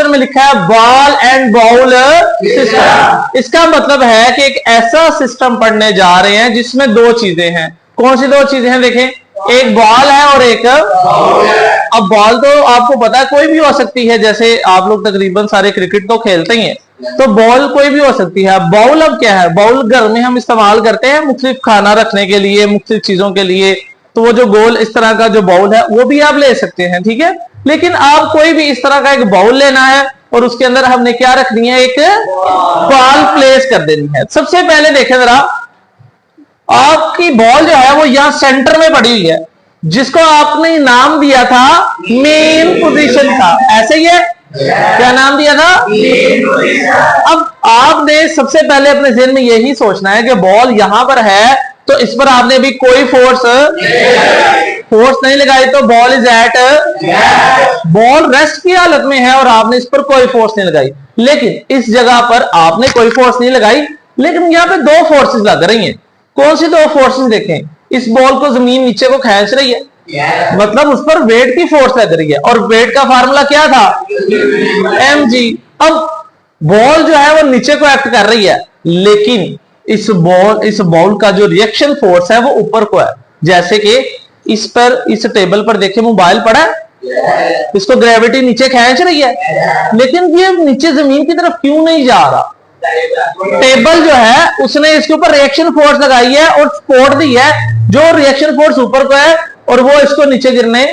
Question में लिखा है बॉल एंड बाउल सिस्टम। इसका मतलब है कि एक ऐसा सिस्टम पढ़ने जा रहे हैं जिसमें दो चीजें हैं। कौन सी दो चीजें हैं? देखें, एक बॉल है और एक अब बॉल तो आपको पता है कोई भी हो सकती है, जैसे आप लोग तकरीबन सारे क्रिकेट तो खेलते ही हैं, तो बॉल कोई भी हो सकती है। बाउल अब क्या है? बाउल घर में हम इस्तेमाल करते हैं मुख्तलिफ खाना रखने के लिए, मुख्तलिफ चीजों के लिए, तो वो जो गोल इस तरह का जो बाउल है वो भी आप ले सकते हैं, ठीक है। लेकिन आप कोई भी इस तरह का एक बाउल लेना है और उसके अंदर हमने क्या रखनी है? एक बॉल प्लेस कर देनी है। सबसे पहले देखें जरा, आपकी बॉल जो है वो यहां सेंटर में पड़ी हुई है, जिसको आपने नाम दिया था मेन पोजीशन था, ऐसे ही है। क्या नाम दिया था? अब आपने सबसे पहले अपने ज़हन में यही सोचना है कि बॉल यहां पर है, तो इस पर आपने भी कोई फोर्स नहीं लगाई, तो ball is at, ball rest की हालत में है और आपने इस पर कोई फोर्स नहीं लगाई। लेकिन इस जगह पर आपने कोई फोर्स नहीं लगाई, लेकिन यहां पे दो फोर्सेस लग रही हैं। कौन सी दो फोर्सेस? देखें, इस बॉल को जमीन नीचे को खींच रही है, मतलब उस पर वेट की फोर्स लग रही है, और वेट का फार्मूला क्या था? mg। अब बॉल जो है वो नीचे को एक्ट कर रही है, लेकिन इस बॉल का जो रिएक्शन फोर्स है वो ऊपर को है। जैसे कि इस पर, इस टेबल पर देखिए मोबाइल पड़ा है, इसको ग्रेविटी नीचे खींच रही है, लेकिन ये नीचे जमीन की तरफ क्यों नहीं जा रहा? टेबल जो है उसने इसके ऊपर रिएक्शन फोर्स लगाई है और सपोर्ट दी है, जो रिएक्शन फोर्स ऊपर को है और वो इसको नीचे गिरने।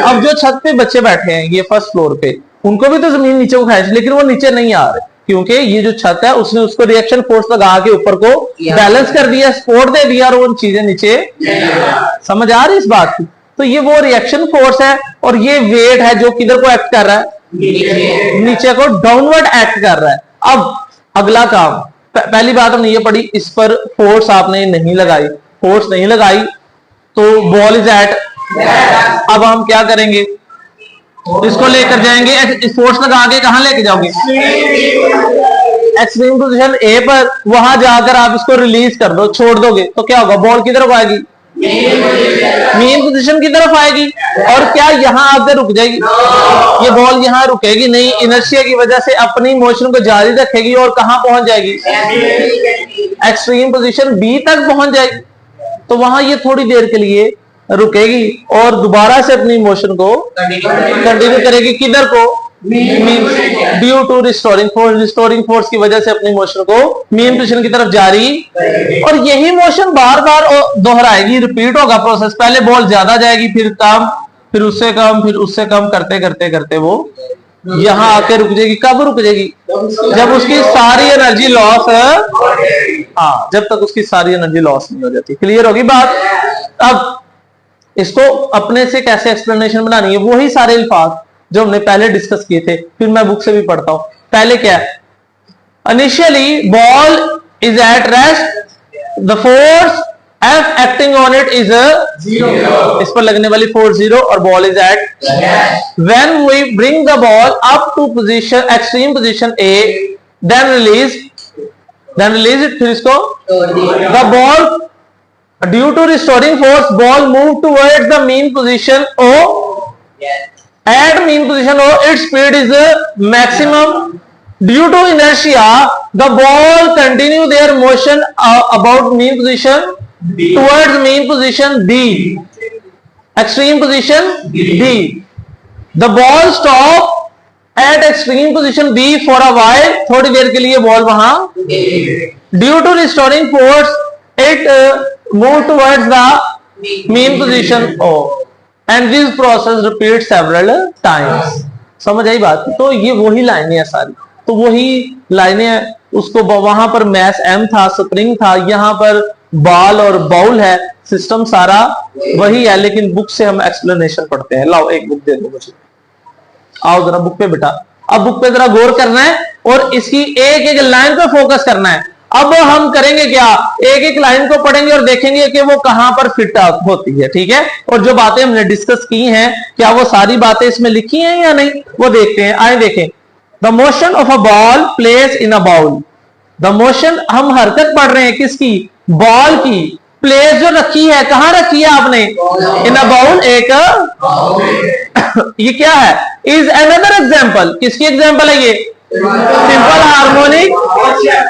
अब जो छत पे बच्चे बैठे हैं ये फर्स्ट फ्लोर पे, उनको भी तो जमीन नीचे को खींच, लेकिन वो नीचे नहीं आ रहे, क्योंकि ये जो छत है उसने उसको रिएक्शन फोर्स लगा के ऊपर को बैलेंस कर दिया, सपोर्ट दे दिया, और वो चीजें नीचे। समझ आ रही इस बात की? तो ये वो रिएक्शन फोर्स है और ये वेट है जो किधर को एक्ट कर रहा है? नीचे को डाउनवर्ड एक्ट कर रहा है। अब अगला काम, पहली बात हमने ये पढ़ी, इस पर फोर्स आपने नहीं लगाई, फोर्स नहीं लगाई तो बॉल इज एट। अब हम क्या करेंगे? इसको लेकर जाएंगे, इस फोर्स लगा के कहां लेके जाओगे? एक्सट्रीम पोजीशन ए पर। वहां जाकर आप इसको रिलीज कर दो, छोड़ दोगे, तो क्या होगा? बॉल की तरफ आएगी, मेन पोजीशन की तरफ आएगी, और क्या यहां आकर रुक जाएगी? ये बॉल यहां रुकेगी नहीं, इनर्शिया की वजह से अपनी मोशन को जारी रखेगी और कहां पहुंच जाएगी? एक्सट्रीम पोजीशन बी तक पहुंच जाएगी। तो वहां ये थोड़ी देर के लिए रुकेगी और दोबारा से अपनी मोशन को कंटिन्यू करेगी। किधर को? Due to restoring force, restoring force की वजह से अपनी मोशन को मेन पोजीशन की तरफ जारी, और यही मोशन बार बार दोहराएगी, रिपीट होगा प्रोसेस। पहले बॉल ज्यादा जाएगी, फिर कम, फिर उससे कम, फिर उससे कम, करते करते करते वो यहां आके रुक जाएगी। कब रुक जाएगी? जब उसकी सारी एनर्जी लॉस, हाँ, जब तक उसकी सारी एनर्जी लॉस नहीं हो जाती। क्लियर होगी बात? अब इसको अपने से कैसे एक्सप्लेनेशन बनानी है, वही सारे अल्फाज जो हमने पहले डिस्कस किए थे, फिर मैं बुक से भी पढ़ता हूं। पहले क्या है? Initially ball is at rest, the force F acting on it is a 0, इस पर लगने वाली फोर्स 0, और ball is at. When we bring the ball up to position, extreme position A, then release it, फिर इसको the ball, due to restoring force, ball move towards the mean position O. At mean position O, its speed is maximum. Due to inertia, the ball continue their motion about mean position towards mean position B, extreme position D. The ball stop at extreme position B for a while, थोड़ी देर के लिए ball वहां, due to restoring force it move towards the mean position O, and this process repeats several times. समझ आई बात? तो ये वही लाइनें हैं सारी, तो वही लाइनें, उसको वहां पर मैस M था, स्प्रिंग था, यहाँ पर बॉल और बाउल है, सिस्टम सारा वही है, लेकिन बुक से हम एक्सप्लेनेशन पढ़ते हैं। लाओ एक बुक दे दो मुझे, आओ जरा बुक पे बेटा। अब बुक पे जरा गौर करना है और इसकी एक एक लाइन पे फोकस करना है। अब हम करेंगे क्या? एक एक लाइन को पढ़ेंगे और देखेंगे कि वो कहां पर फिट होती है, ठीक है। और जो बातें हमने डिस्कस की हैं, क्या वो सारी बातें इसमें लिखी हैं या नहीं, वो देखते हैं। आए देखें, the motion of a ball place in a bowl. The motion, हम हरकत पढ़ रहे हैं किसकी? बॉल की। प्लेस जो रखी है, कहां रखी है आपने? इन अ बाउल, एक ये क्या है? इज अनदर एग्जाम्पल, किसकी एग्जाम्पल है ये? Simple harmonic.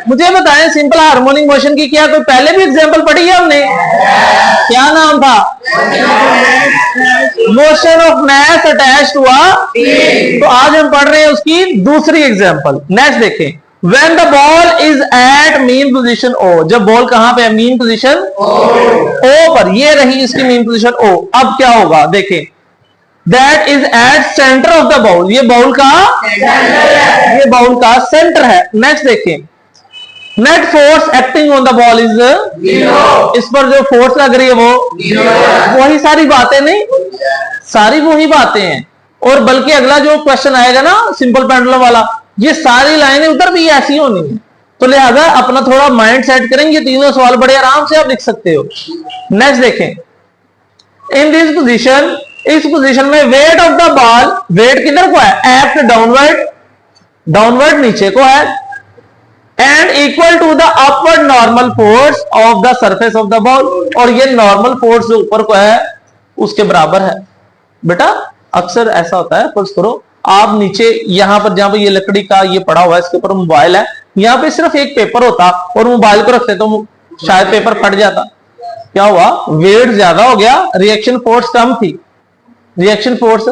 मुझे बताएं सिंपल हार्मोनिक मोशन की क्या कोई पहले भी एग्जाम्पल पढ़ी है हमने? क्या नाम था? Motion of mass attach to a. तो आज हम पढ़ रहे हैं उसकी दूसरी एग्जाम्पल। नेक्स्ट देखें, When the ball is at mean position O, जब बॉल कहां पे है? मीन पोजीशन O पर। ये रही इसकी मीन पोजीशन O। अब क्या होगा देखें, that is at centre of the bowl, ये बाउल का ये बाउल का सेंटर है। नेक्स्ट देखें, net force acting on the ball is 0, इस पर जो फोर्स लग रही है वो 0। वही सारी बातें नहीं, सारी वही बातें हैं। और बल्कि अगला जो क्वेश्चन आएगा ना सिंपल पेंडुलम वाला, ये सारी लाइनें उधर भी ऐसी होनी है। तो लिहाजा अपना थोड़ा माइंड सेट करेंगे, तीनों सवाल बड़े आराम से आप लिख सकते हो। नेक्स्ट देखें, इन दिस पोजीशन, इस पोजीशन में weight of the ball, weight किधर को है? एक्ट डाउनवर्ड, डाउनवर्ड नीचे को है, and equal to the upward normal force of the surface of the ball, और ये नॉर्मल फोर्स जो ऊपर को है उसके बराबर है। बेटा अक्सर ऐसा होता है, फर्ज करो आप नीचे यहां पर जहां पर ये लकड़ी का ये पड़ा हुआ है, इसके ऊपर मोबाइल है, यहां पे सिर्फ एक पेपर होता और मोबाइल को रखते तो शायद पेपर फट जाता। क्या हुआ? वेट ज्यादा हो गया, रिएक्शन फोर्स कम थी। रिएक्शन फोर्स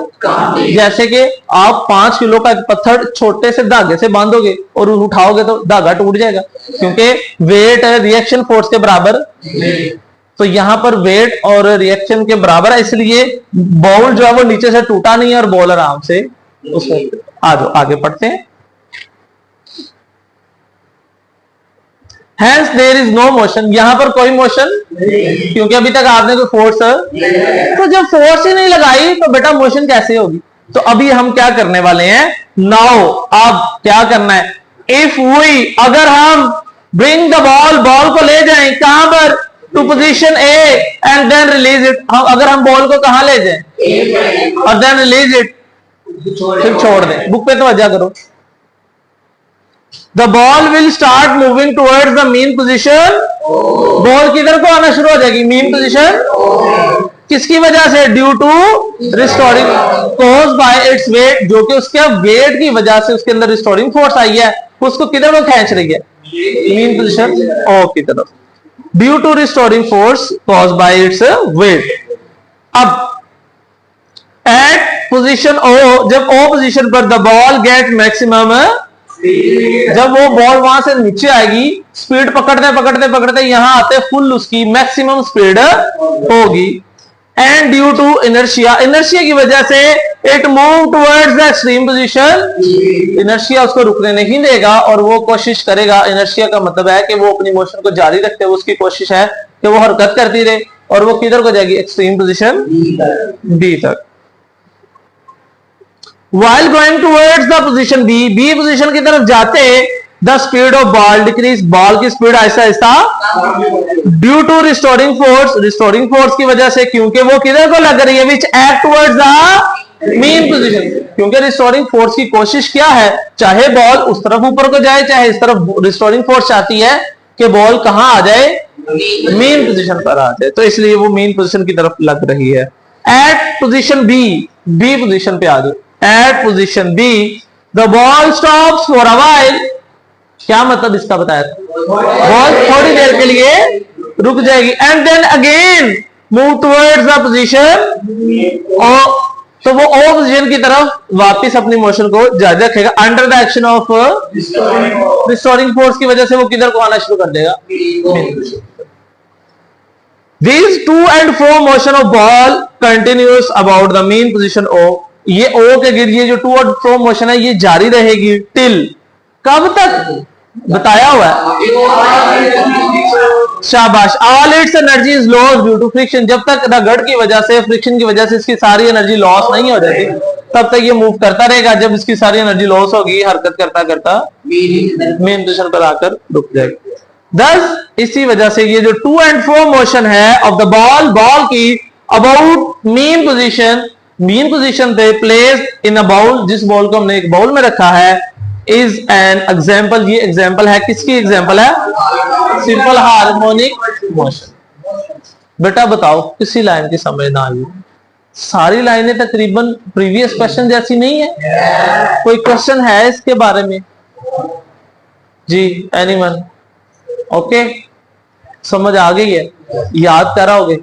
जैसे कि आप 5 किलो का पत्थर छोटे से धागे से बांधोगे और उठाओगे तो धागा टूट जाएगा, क्योंकि वेट रिएक्शन फोर्स के बराबर। तो यहां पर वेट और रिएक्शन के बराबर है, इसलिए बॉल जो है वो नीचे से टूटा नहीं है और बॉल आराम से उसमें। आगे पढ़ते हैं। Hence there is no motion, यहां पर कोई मोशन, क्योंकि अभी तक आपने कोई फोर्स, तो जब फोर्स ही नहीं लगाई तो बेटा मोशन कैसे होगी? तो अभी हम क्या करने वाले हैं? नाउ अब क्या करना है? इफ वी, अगर हम ब्रिंग द बॉल, बॉल को ले जाएं कहां पर? To position A and then release it. अगर हम बॉल को कहां ले जाएं और देन रिलीज इट, फिर छोड़ दें। बुक पे तो वजह करो। The ball will start moving towards the mean position. Ball किधर को आना शुरू हो जाएगी? Mean position. किसकी वजह से? Due to restoring cause by its weight, जो कि उसके वेट की वजह से उसके अंदर रिस्टोरिंग फोर्स आई है, उसको किधर को खींच रही है? मीन पोजीशन ओ की तरफ। Due to restoring force cause by its weight. अब एट पोजीशन ओ, जब ओ पोजीशन पर द बॉल गेट मैक्सिमम, जब वो बॉल वहां से नीचे आएगी, स्पीड पकड़ते पकड़ते पकड़ते यहां आते फुल उसकी मैक्सिमम स्पीड होगी। And due to inertia, inertia की वजह से it move towards the extreme position. Inertia उसको रुकने नहीं देगा और वो कोशिश करेगा। इनर्शिया का मतलब है कि वो अपनी मोशन को जारी रखते हुए उसकी कोशिश है कि वो हरकत करती रहे, और वो किधर को जाएगी? एक्सट्रीम पोजीशन बी तक। While going towards the position B, B position की तरफ जाते the speed of ball decrease, ball की स्पीड ऐसा ऐसा due to restoring force, restoring force की वजह से, क्योंकि वो किधर को लग रही है? Which act towards the mean position. क्योंकि रिस्टोरिंग फोर्स की कोशिश क्या है? चाहे बॉल उस तरफ ऊपर को जाए चाहे इस तरफ, रिस्टोरिंग फोर्स चाहती है कि बॉल कहां आ जाए? मीन पोजीशन पर आ जाए, तो इसलिए वो मीन पोजीशन की तरफ लग रही है। At position B, B position पे आ जाए। At position B, the ball stops for a while। क्या मतलब इसका बताया था? बॉल थोड़ी देर के लिए रुक जाएगी, and then again move towards the position और तो वो ओ पोजीशन की तरफ वापस अपनी मोशन को जारी रखेगा under the action of restoring force की वजह से। वो किधर को आना शुरू कर देगा? These to and fro motion of ball continues about the mean position O। ये O के गिर, ये जो टू और फ्रो मोशन है ये जारी रहेगी टिल, कब तक बताया हुआ है? शाबाश। All its energy is loss due to friction, जब तक रगड़ की वजह से, फ्रिक्शन की वजह से इसकी सारी एनर्जी लॉस नहीं हो जाती तब तक ये मूव करता रहेगा। जब इसकी सारी एनर्जी लॉस होगी, हरकत करता करता मेन पोजीशन पर आकर रुक जाएगा। दस इसी वजह से ये जो टू एंड फ्रो मोशन है ऑफ द बॉल, बॉल की about mean position, mean position पे प्लेस इन अ बाउल, जिस बॉल को हमने एक बाउल में रखा है, इज एन एग्जाम्पल। ये एग्जाम्पल है, किसकी एग्जाम्पल है? Simple harmonic motion. बेटा बताओ किसी लाइन की समझ ना आई? सारी लाइनें तकरीबन प्रीवियस क्वेश्चन जैसी नहीं है। कोई क्वेश्चन है इसके बारे में? जी, एनीवन? ओके, समझ आ गई है? याद कराओगे?